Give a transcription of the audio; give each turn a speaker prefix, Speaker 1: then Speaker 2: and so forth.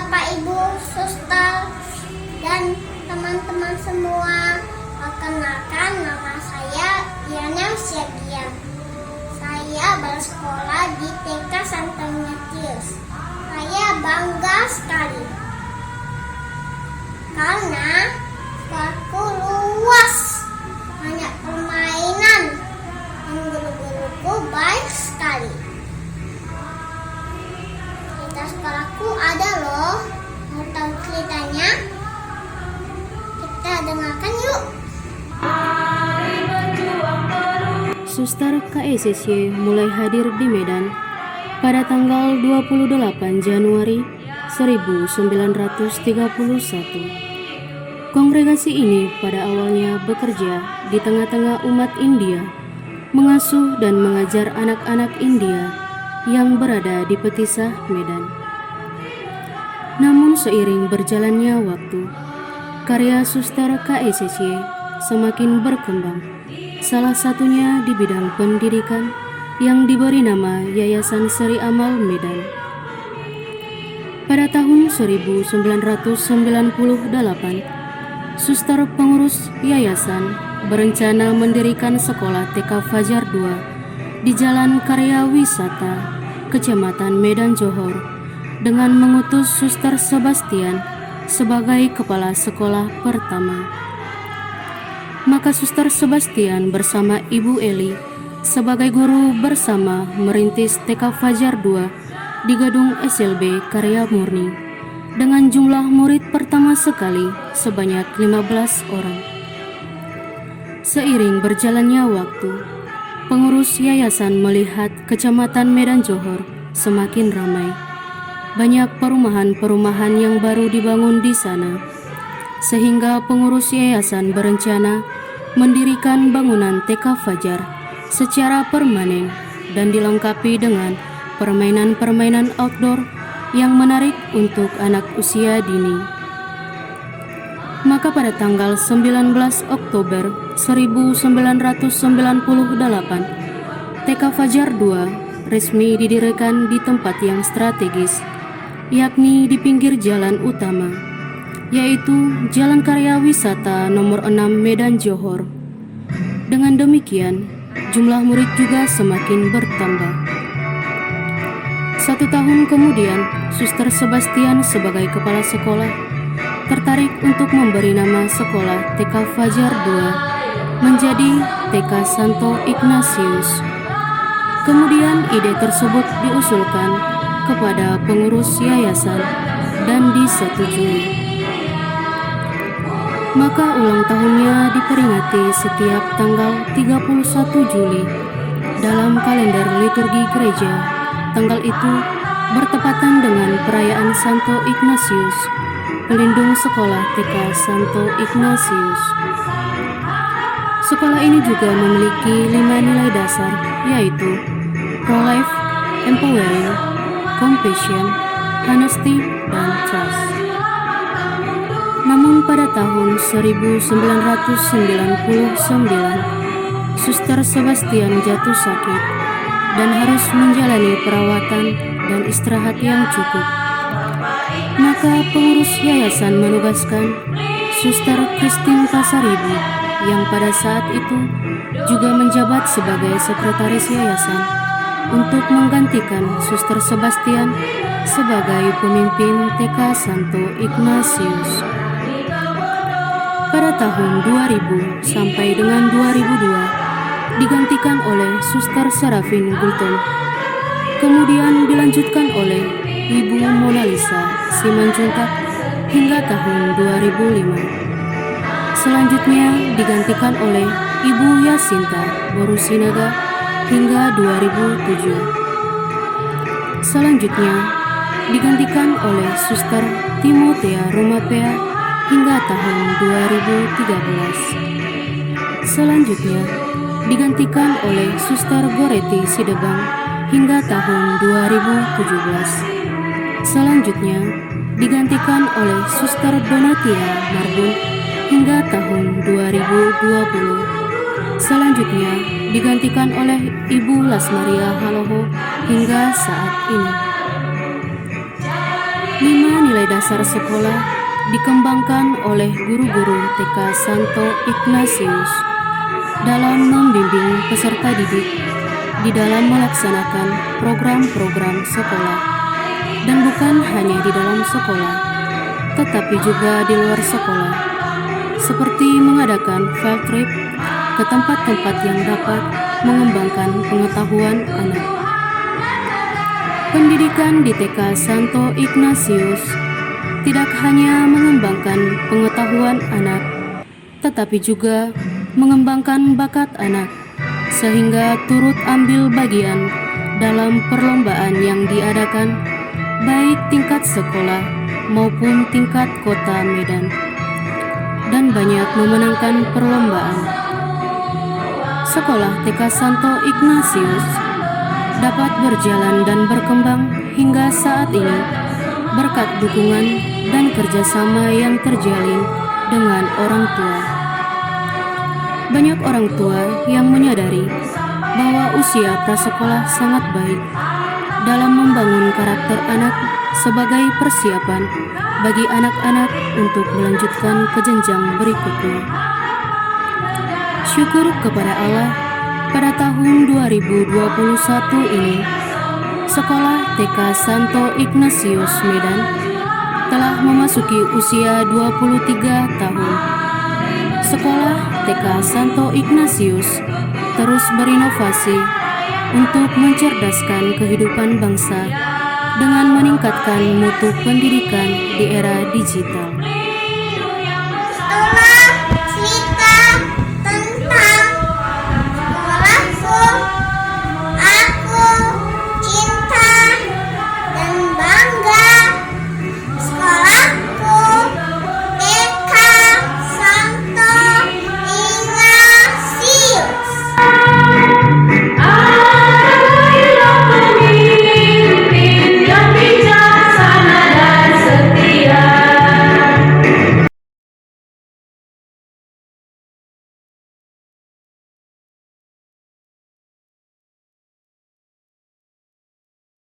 Speaker 1: Bapak Ibu, suster, dan teman-teman semua. Perkenalkan, nama saya Diana Siagian. Saya bersekolah di TK Santo Ignatius. Saya bangga sekali karena sekolahku luas, banyak permainan, dan guru-guruku baik sekali. Cerita sekolahku ada loh. Mau tahu ceritanya? Kita dengarkan yuk.
Speaker 2: Suster KSSY mulai hadir di Medan pada tanggal 28 Januari 1931. Kongregasi ini pada awalnya bekerja di tengah-tengah umat India, mengasuh dan mengajar anak-anak India yang berada di Petisah, Medan. Namun seiring berjalannya waktu, karya Suster KSSY semakin berkembang. Salah satunya di bidang pendidikan yang diberi nama Yayasan Seri Amal Medan. Pada tahun 1998, suster pengurus yayasan berencana mendirikan sekolah TK Fajar 2 di Jalan Karya Wisata, Kecamatan Medan Johor, dengan mengutus Suster Sebastian sebagai kepala sekolah pertama. Maka Suster Sebastian bersama Ibu Eli sebagai guru bersama merintis TK Fajar 2 di gedung SLB Karya Murni dengan jumlah murid pertama sekali sebanyak 15 orang. Seiring berjalannya waktu, pengurus yayasan melihat Kecamatan Medan Johor semakin ramai. Banyak perumahan-perumahan yang baru dibangun di sana, sehingga pengurus yayasan berencana mendirikan bangunan TK Fajar secara permanen dan dilengkapi dengan permainan-permainan outdoor yang menarik untuk anak usia dini. Maka pada tanggal 19 Oktober 1998, TK Fajar 2 resmi didirikan di tempat yang strategis, yakni di pinggir jalan utama, yaitu Jalan Karya Wisata nomor 6 Medan Johor. Dengan demikian, jumlah murid juga semakin bertambah. 1 tahun kemudian, Suster Sebastian sebagai kepala sekolah tertarik untuk memberi nama sekolah TK Fajar 2 menjadi TK Santo Ignatius. Kemudian ide tersebut diusulkan kepada pengurus yayasan dan disetujui. Maka ulang tahunnya diperingati setiap tanggal 31 Juli dalam kalender liturgi gereja. Tanggal itu bertepatan dengan perayaan Santo Ignatius, pelindung sekolah TK Santo Ignatius. Sekolah ini juga memiliki 5 nilai dasar, yaitu pro-life, empowering, compassion, honesty, dan trust. Namun pada tahun 1999, Suster Sebastian jatuh sakit dan harus menjalani perawatan dan istirahat yang cukup. Maka pengurus yayasan menugaskan Suster Christine Pasaribu yang pada saat itu juga menjabat sebagai sekretaris yayasan untuk menggantikan Suster Sebastian sebagai pemimpin TK Santo Ignatius. Pada tahun 2000 sampai dengan 2002 digantikan oleh Suster Serafin Gulton. Kemudian dilanjutkan oleh Ibu Mona Lisa Simanjuntak hingga tahun 2005. Selanjutnya digantikan oleh Ibu Yasinta Borusinaga hingga 2007. Selanjutnya digantikan oleh Suster Timotea Romapea hingga tahun 2013. Selanjutnya digantikan oleh Suster Goreti Sidebang hingga tahun 2017. Selanjutnya digantikan oleh Suster Donatia Marbun hingga tahun 2020. Selanjutnya digantikan oleh Ibu Lasmaria Haloho hingga saat ini. 5 nilai dasar sekolah dikembangkan oleh guru-guru TK Santo Ignatius dalam membimbing peserta didik di dalam melaksanakan program-program sekolah, dan bukan hanya di dalam sekolah, tetapi juga di luar sekolah, seperti mengadakan field trip ke tempat-tempat yang dapat mengembangkan pengetahuan anak. Pendidikan di TK Santo Ignatius tidak hanya mengembangkan pengetahuan anak, tetapi juga mengembangkan bakat anak, sehingga turut ambil bagian dalam perlombaan yang diadakan baik tingkat sekolah maupun tingkat kota Medan, dan banyak memenangkan perlombaan. Sekolah TK Santo Ignatius dapat berjalan dan berkembang hingga saat ini berkat dukungan dan kerjasama yang terjalin dengan orang tua. Banyak orang tua yang menyadari bahwa usia prasekolah sangat baik dalam membangun karakter anak sebagai persiapan bagi anak-anak untuk melanjutkan ke jenjang berikutnya. Syukur kepada Allah, pada tahun 2021 ini, Sekolah TK Santo Ignatius Medan telah memasuki usia 23 tahun. Sekolah TK Santo Ignatius terus berinovasi untuk mencerdaskan kehidupan bangsa dengan meningkatkan mutu pendidikan di era digital.